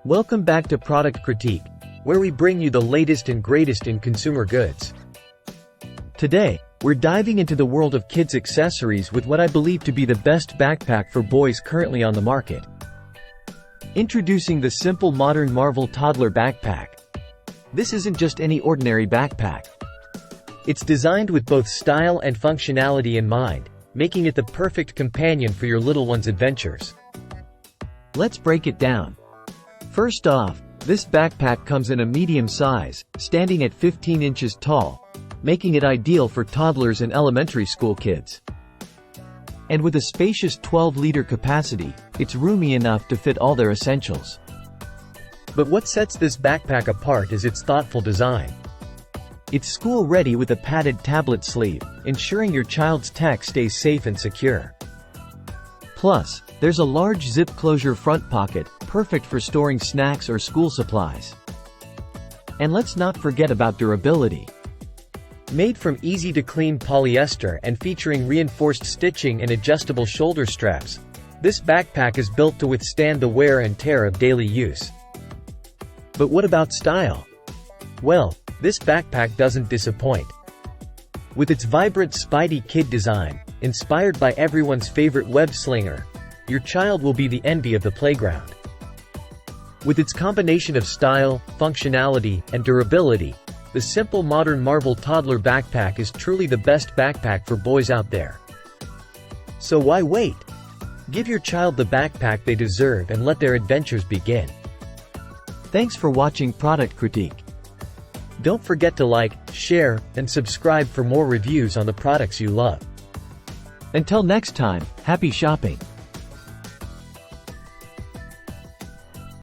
Welcome back to Product Critique, where we bring you the latest and greatest in consumer goods. Today, we're diving into the world of kids' accessories with what I believe to be the best backpack for boys currently on the market. Introducing the simple modern Marvel Toddler backpack. This isn't just any ordinary backpack. It's designed with both style and functionality in mind, making it the perfect companion for your little one's adventures. Let's break it down. First off, this backpack comes in a medium size, standing at 15 inches tall, making it ideal for toddlers and elementary school kids. And with a spacious 12-liter capacity, it's roomy enough to fit all their essentials. But what sets this backpack apart is its thoughtful design. It's school-ready with a padded tablet sleeve, ensuring your child's tech stays safe and secure. Plus, there's a large zip closure front pocket, perfect for storing snacks or school supplies. And let's not forget about durability. Made from easy-to-clean polyester and featuring reinforced stitching and adjustable shoulder straps, this backpack is built to withstand the wear and tear of daily use. But what about style? Well, this backpack doesn't disappoint. With its vibrant Spidey kid design, inspired by everyone's favorite web slinger, your child will be the envy of the playground. With its combination of style, functionality, and durability, the simple modern Marvel Toddler backpack is truly the best backpack for boys out there. So why wait? Give your child the backpack they deserve and let their adventures begin. Thanks for watching Product Critique. Don't forget to like, share, and subscribe for more reviews on the products you love. Until next time, happy shopping!